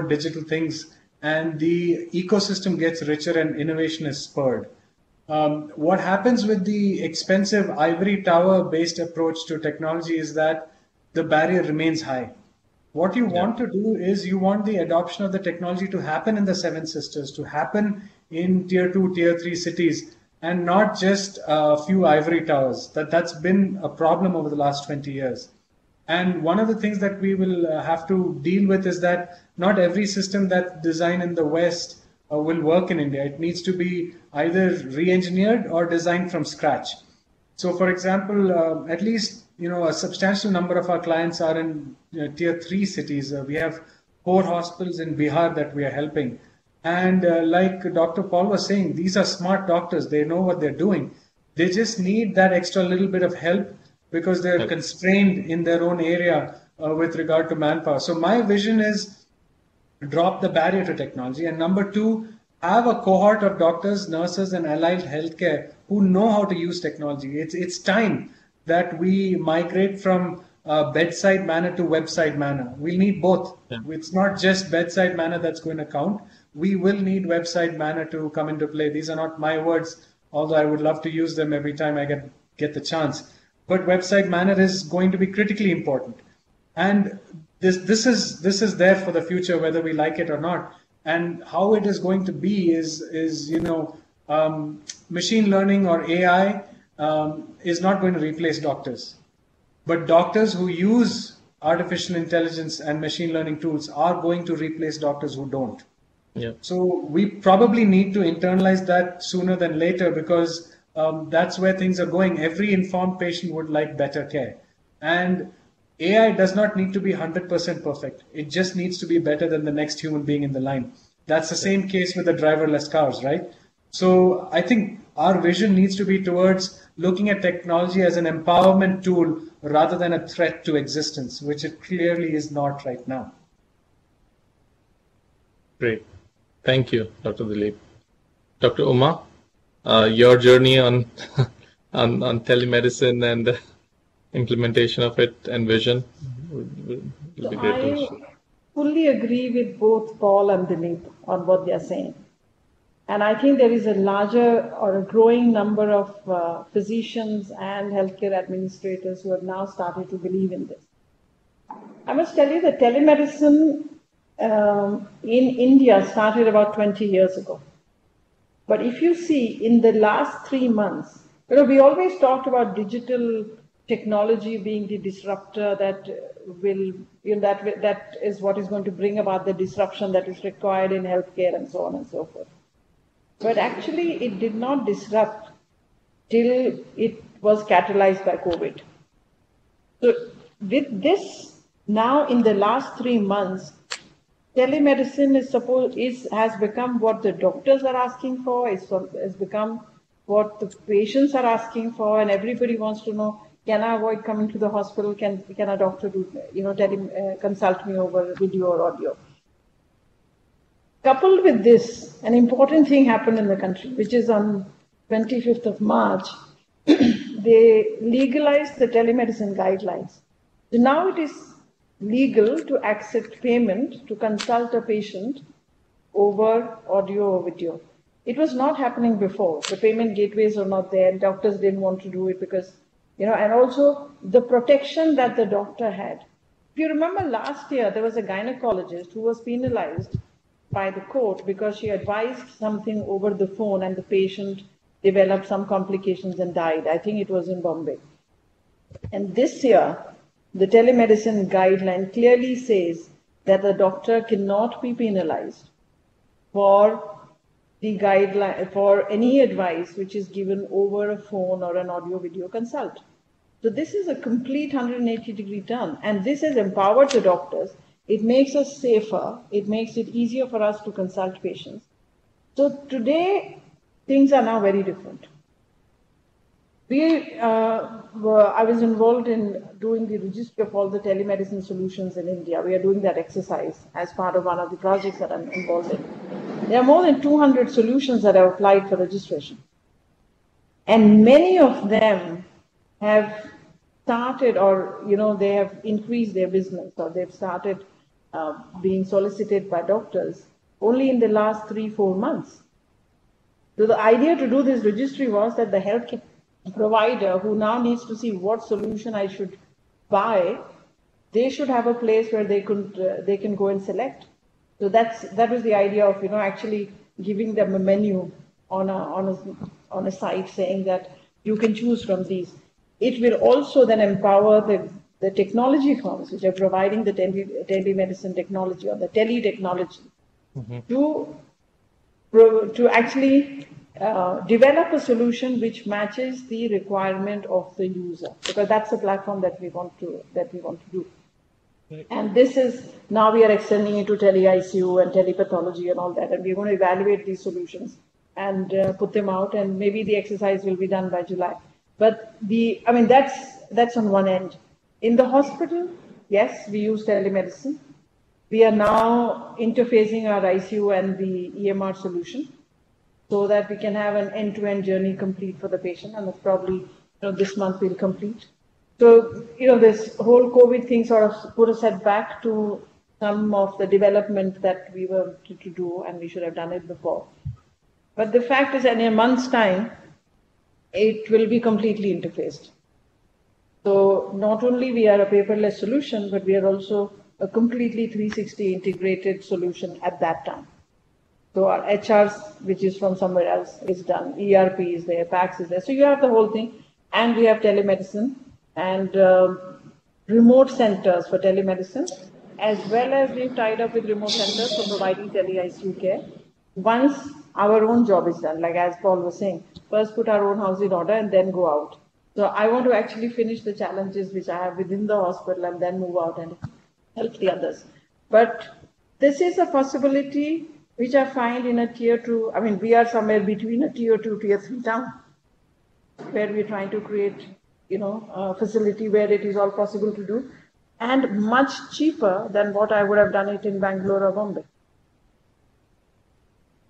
digital things, and the ecosystem gets richer and innovation is spurred. What happens with the expensive ivory tower based approach to technology is that the barrier remains high. What you want to do is you want the adoption of the technology to happen in the Seven Sisters, to happen in tier 2, tier 3 cities, and not just a few ivory towers. That's been a problem over the last 20 years. And one of the things that we will have to deal with is that not every system that's designed in the West will work in India. It needs to be either re-engineered or designed from scratch. So, for example, at least a substantial number of our clients are in tier 3 cities. We have 4 hospitals in Bihar that we are helping. And like Dr. Paul was saying, these are smart doctors. They know what they're doing. They just need that extra little bit of help because they're constrained in their own area with regard to manpower. So my vision is drop the barrier to technology. And number 2, have a cohort of doctors, nurses, and allied healthcare who know how to use technology. It's time that we migrate from bedside manner to website manner. We need both. It's not just bedside manner that's going to count. We will need website manner to come into play. These are not my words, although I would love to use them every time I get the chance. But website manner is going to be critically important. And this is there for the future, whether we like it or not. And how it is going to be is machine learning or AI is not going to replace doctors. But doctors who use artificial intelligence and machine learning tools are going to replace doctors who don't. Yeah. So we probably need to internalize that sooner than later, because that's where things are going. Every informed patient would like better care. And AI does not need to be 100% perfect. It just needs to be better than the next human being in the line. That's the same case with the driverless cars, right? So I think our vision needs to be towards looking at technology as an empowerment tool rather than a threat to existence, which it clearly is not right now. Great. Thank you, Dr. Dilip. Dr. Uma, your journey on telemedicine and implementation of it and vision would be great. I fully agree with both Paul and Dilip on what they are saying. And I think there is a larger or a growing number of physicians and healthcare administrators who have now started to believe in this. I must tell you that telemedicine in India started about 20 years ago. But if you see in the last 3 months, We always talked about digital technology being the disruptor that will, that is what is going to bring about the disruption that is required in healthcare and so on and so forth. But actually, it did not disrupt till it was catalyzed by COVID. So with this, now in the last 3 months, telemedicine has become what the doctors are asking for, has become what the patients are asking for, and everybody wants to know, can I avoid coming to the hospital? Can a doctor do, consult me over video or audio? Coupled with this, an important thing happened in the country, which is on 25th of March, they legalized the telemedicine guidelines. So now it is legal to accept payment to consult a patient over audio or video. It was not happening before. The payment gateways are not there, and doctors didn't want to do it because, and also the protection that the doctor had. If you remember last year, there was a gynecologist who was penalized by the court because she advised something over the phone and the patient developed some complications and died. I think it was in Bombay. And this year, the telemedicine guideline clearly says that the doctor cannot be penalized for the guideline, for any advice which is given over a phone or an audio video consult. So this is a complete 180-degree turn, and this has empowered the doctors. It makes us safer. It makes it easier for us to consult patients. So today, things are now very different. I was involved in doing the registry of all the telemedicine solutions in India. We are doing that exercise as part of one of the projects that I'm involved in. There are more than 200 solutions that have applied for registration. And many of them have started, or, they have increased their business, or they've started being solicited by doctors only in the last 3-4 months. So the idea to do this registry was that the healthcare provider who now needs to see what solution I should buy, they should have a place where they can go and select. So that was the idea of actually giving them a menu on a site saying that you can choose from these. It will also then empower the technology firms which are providing the telemedicine technology or the tele-technology to actually develop a solution which matches the requirement of the user, because that's the platform that we want to do. Right. And this is, now we are extending it to tele-ICU and telepathology and all that, and we're going to evaluate these solutions and put them out, and maybe the exercise will be done by July. But that's on one end. In the hospital, yes, we use telemedicine. We are now interfacing our ICU and the EMR solution so that we can have an end-to-end journey complete for the patient, and that's probably this month we'll complete. So, this whole COVID thing sort of put us back to some of the development that we were to do, and we should have done it before. But the fact is that in a month's time, it will be completely interfaced. So not only we are a paperless solution, but we are also a completely 360 integrated solution at that time. So our HRs, which is from somewhere else, is done. ERP is there, PACS is there. So you have the whole thing. And we have telemedicine and remote centers for telemedicine, as well as we've tied up with remote centers for providing tele-ICU care. Once our own job is done, like as Paul was saying, first put our own house in order and then go out. So I want to actually finish the challenges which I have within the hospital and then move out and help the others. But this is a possibility which I find in a tier 2, we are somewhere between a tier 2, tier 3 town, where we're trying to create, a facility where it is all possible to do, and much cheaper than what I would have done it in Bangalore or Bombay.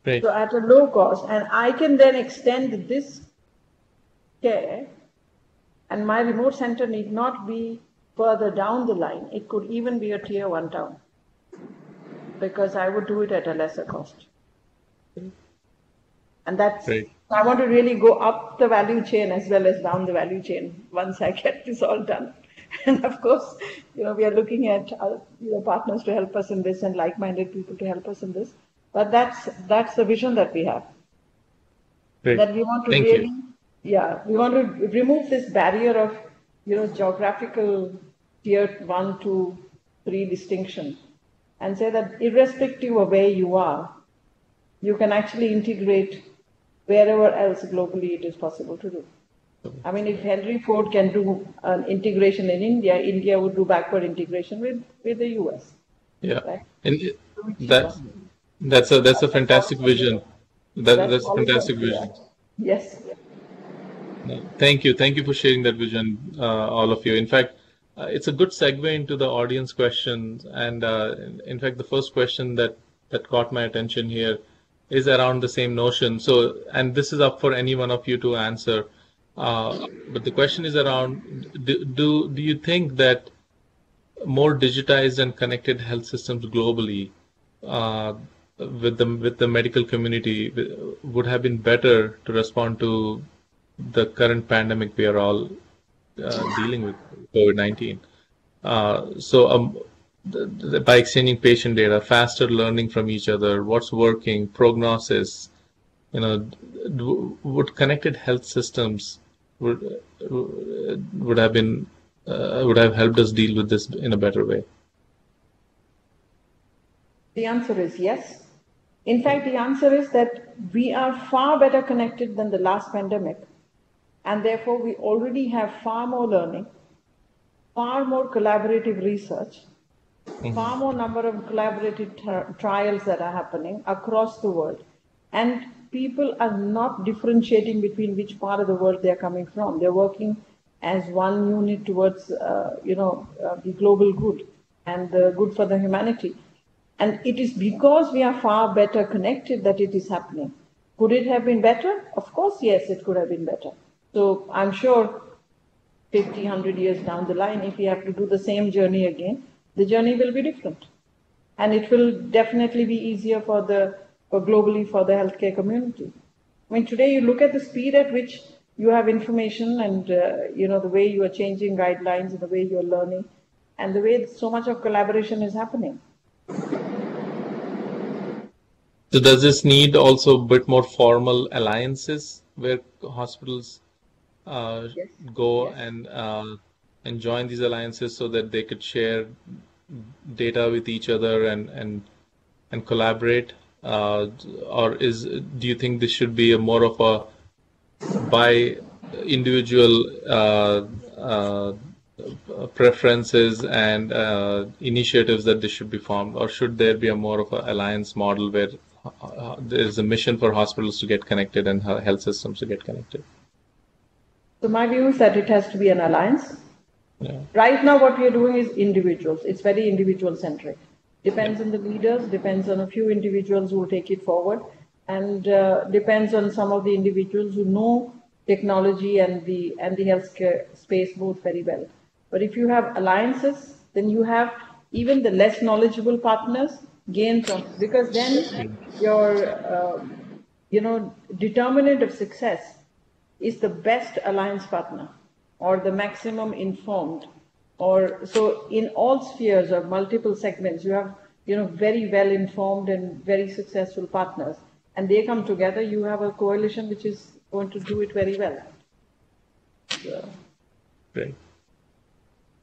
Right. So at a low cost, and I can then extend this care, and my remote center need not be further down the line. It could even be a tier 1 town, because I would do it at a lesser cost. And that's, right. I want to really go up the value chain as well as down the value chain once I get this all done. And of course, we are looking at partners to help us in this and like-minded people to help us in this. But that's the vision that we have. Great. That we want to we want to remove this barrier of, geographical tier 1, 2, 3 distinction, and say that irrespective of where you are, you can actually integrate wherever else globally it is possible to do. I mean, if Henry Ford can do an integration in India, India would do backward integration with the US. Yeah, right? and that's a fantastic vision. That's a fantastic vision. Yes. Thank you for sharing that vision, all of you. In fact, it's a good segue into the audience questions, and in fact, the first question that caught my attention here is around the same notion. So, and this is up for any one of you to answer. But the question is around: do you think that more digitized and connected health systems globally, with the medical community, would have been better to respond to the current pandemic we are all dealing with, COVID-19? By exchanging patient data, faster learning from each other, what's working, prognosis, would connected health systems would have helped us deal with this in a better way? The answer is yes. In fact, the answer is that we are far better connected than the last pandemic. And therefore, we already have far more learning, far more collaborative research, far more number of collaborative trials that are happening across the world. And people are not differentiating between which part of the world they are coming from. They're working as one unit towards, the global good and the good for the humanity. And it is because we are far better connected that it is happening. Could it have been better? Of course, yes, it could have been better. So I'm sure 50, 100 years down the line, if we have to do the same journey again, the journey will be different. And it will definitely be easier for globally for the healthcare community. I mean, today you look at the speed at which you have information and, the way you are changing guidelines and the way you are learning and the way so much of collaboration is happening. So does this need also a bit more formal alliances where hospitals go and join these alliances so that they could share data with each other and collaborate? Or do you think this should be more of a by individual preferences and initiatives that this should be formed, or should there be a more of an alliance model where there is a mission for hospitals to get connected and health systems to get connected? So my view is that it has to be an alliance. Yeah. Right now what we are doing is individuals. It's very individual centric. Depends on the leaders, depends on a few individuals who will take it forward, and depends on some of the individuals who know technology and the healthcare space both very well. But if you have alliances, then you have even the less knowledgeable partners gain from, because then your determinant of success is the best alliance partner or the maximum informed. Or so in all spheres or multiple segments, you have very well informed and very successful partners, and they come together. You have a coalition which is going to do it very well. So. Great.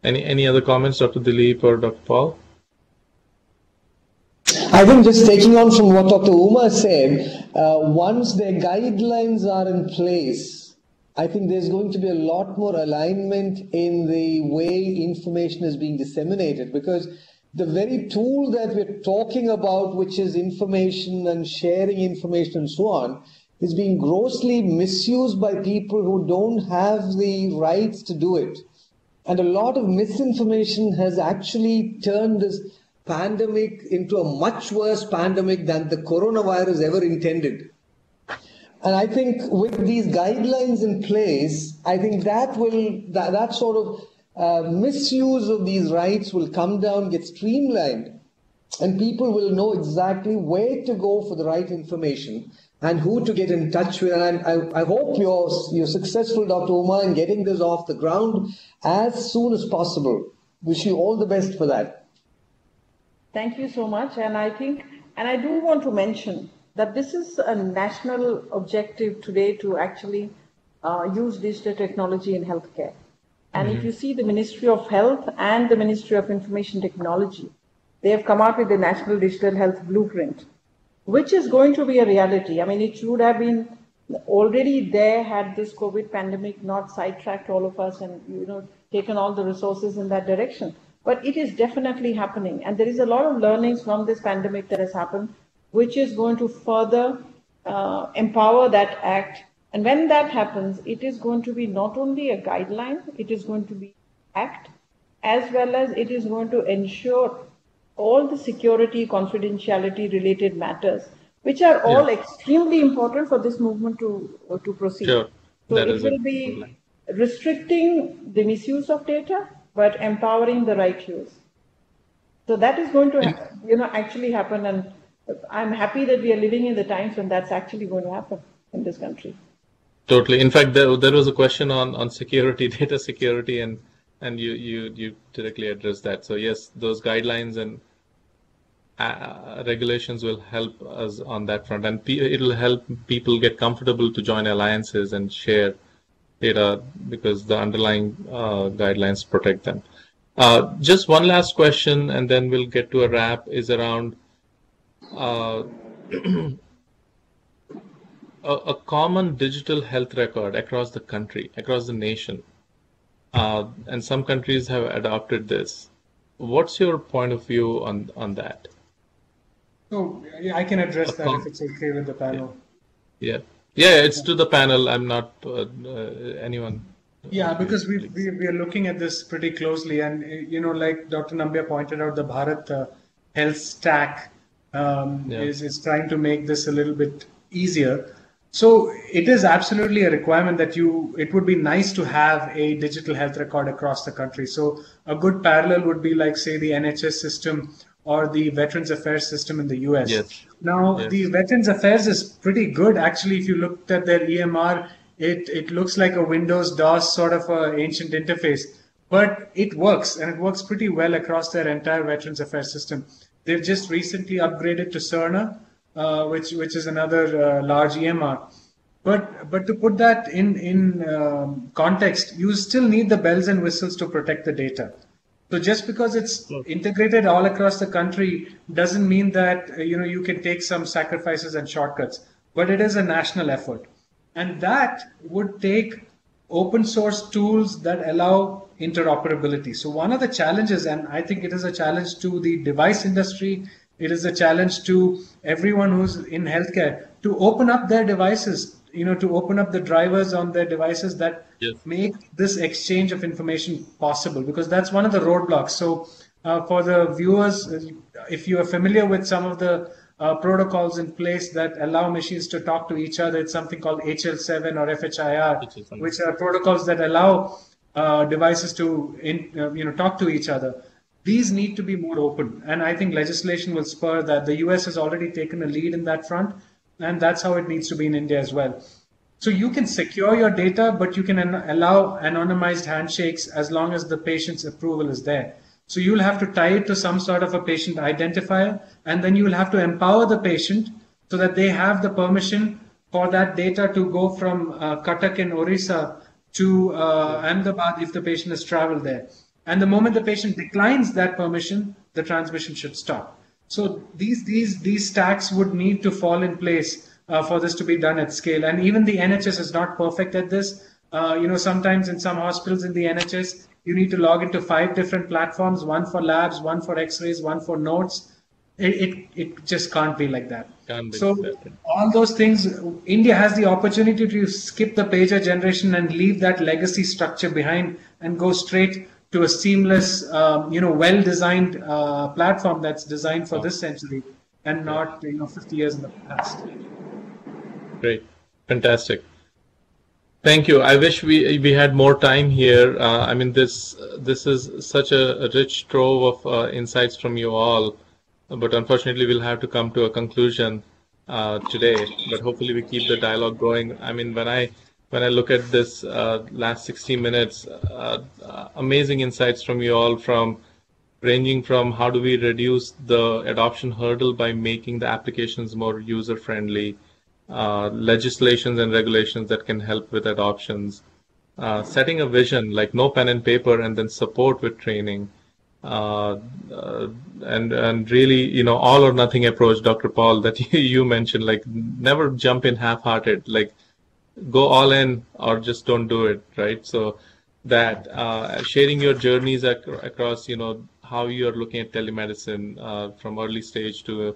Any other comments, Dr. Dilip or Dr. Paul? I think just taking on from what Dr. Uma said, once their guidelines are in place, I think there's going to be a lot more alignment in the way information is being disseminated, because the very tool that we're talking about, which is information and sharing information and so on, is being grossly misused by people who don't have the rights to do it. And a lot of misinformation has actually turned this pandemic into a much worse pandemic than the coronavirus ever intended. And I think with these guidelines in place, I think that sort of misuse of these rights will come down, get streamlined, and people will know exactly where to go for the right information and who to get in touch with. And I hope you're successful, Dr. Uma, in getting this off the ground as soon as possible. Wish you all the best for that. Thank you so much. And I do want to mention that this is a national objective today to actually use digital technology in healthcare. And if you see the Ministry of Health and the Ministry of Information Technology, they have come out with the National Digital Health Blueprint, which is going to be a reality. I mean, it should have been already there had this COVID pandemic not sidetracked all of us and, taken all the resources in that direction. But it is definitely happening. And there is a lot of learnings from this pandemic that has happened, which is going to further empower that act. And when that happens, it is going to be not only a guideline, it is going to be act, as well as it is going to ensure all the security, confidentiality related matters, which are all extremely important for this movement to proceed. Sure. So it will be restricting the misuse of data, but empowering the right use. So that is going to, actually happen. And I'm happy that we are living in the times when that's actually going to happen in this country. Totally. In fact, there was a question on security, data security, and you directly addressed that. So yes, those guidelines and regulations will help us on that front, and it will help people get comfortable to join alliances and share data because the underlying guidelines protect them. Just one last question, and then we'll get to a wrap, is around a common digital health record across the country, across the nation. And some countries have adopted this. What's your point of view on that? So I can address that if it's okay with the panel. Yeah, it's to the panel. I'm not anyone. Yeah, because we are looking at this pretty closely, and like Dr. Nambiar pointed out, the Bharat Health Stack is trying to make this a little bit easier. So it is absolutely a requirement that it would be nice to have a digital health record across the country. So a good parallel would be like, say, the NHS system or the Veterans Affairs system in the US. Yes. Now, the Veterans Affairs is pretty good. Actually, if you looked at their EMR, it looks like a Windows DOS sort of ancient interface, but it works, and it works pretty well across their entire Veterans Affairs system. They've just recently upgraded to Cerner, which is another large EMR. But to put that in context, you still need the bells and whistles to protect the data. So just because it's integrated all across the country doesn't mean that you can take some sacrifices and shortcuts. But it is a national effort, and that would take open source tools that allow interoperability. So one of the challenges, and I think it is a challenge to the device industry, it is a challenge to everyone who's in healthcare to open up their devices, to open up the drivers on their devices that make this exchange of information possible, because that's one of the roadblocks. So for the viewers, if you are familiar with some of the protocols in place that allow machines to talk to each other, it's something called HL7 or FHIR, which are protocols that allow devices to talk to each other. These need to be more open, and I think legislation will spur that. The US has already taken a lead in that front, and that's how it needs to be in India as well. So you can secure your data, but you can allow anonymized handshakes as long as the patient's approval is there. So you'll have to tie it to some sort of a patient identifier, and then you'll have to empower the patient so that they have the permission for that data to go from Cuttack in Orissa to Ahmedabad if the patient has traveled there. And the moment the patient declines that permission, the transmission should stop. So these stacks would need to fall in place for this to be done at scale. And even the NHS is not perfect at this. Sometimes in some hospitals in the NHS, you need to log into 5 different platforms, one for labs, one for x-rays, one for notes. It just can't be like that. All those things, India has the opportunity to skip the pager generation and leave that legacy structure behind and go straight to a seamless, well-designed platform that's designed for this century and not 50 years in the past. Great, fantastic. Thank you. I wish we had more time here. This is such a rich trove of insights from you all, but unfortunately we'll have to come to a conclusion today. But hopefully we keep the dialogue going. When I look at this last 60 minutes, amazing insights from you all, ranging from how do we reduce the adoption hurdle by making the applications more user-friendly, legislations and regulations that can help with adoptions, setting a vision like no pen and paper, and then support with training, and really, all or nothing approach, Dr. Paul, that you mentioned, like never jump in half-hearted, like go all in or just don't do it, right? So that sharing your journeys across, how you are looking at telemedicine from early stage to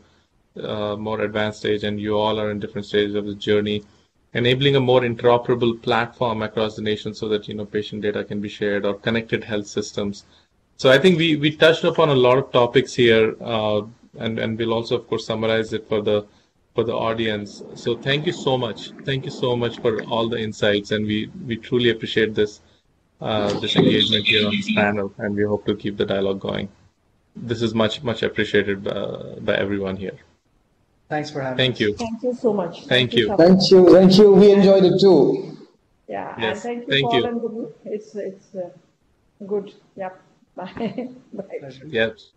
more advanced stage, and you all are in different stages of the journey, enabling a more interoperable platform across the nation so that patient data can be shared, or connected health systems. So I think we touched upon a lot of topics here, and we'll also, of course, summarize it for the audience. So thank you so much. Thank you so much for all the insights, and we truly appreciate this engagement here on this panel, and we hope to keep the dialogue going. This is much appreciated by everyone here. Thanks for having us. Thank you. Thank you so much. Thank you. Thank you. Thank you. We enjoyed it too. Yeah, Yes, and thank you, thank Paul you. and Guru. It's good. Yeah. Bye. Bye. Pleasure. Yes.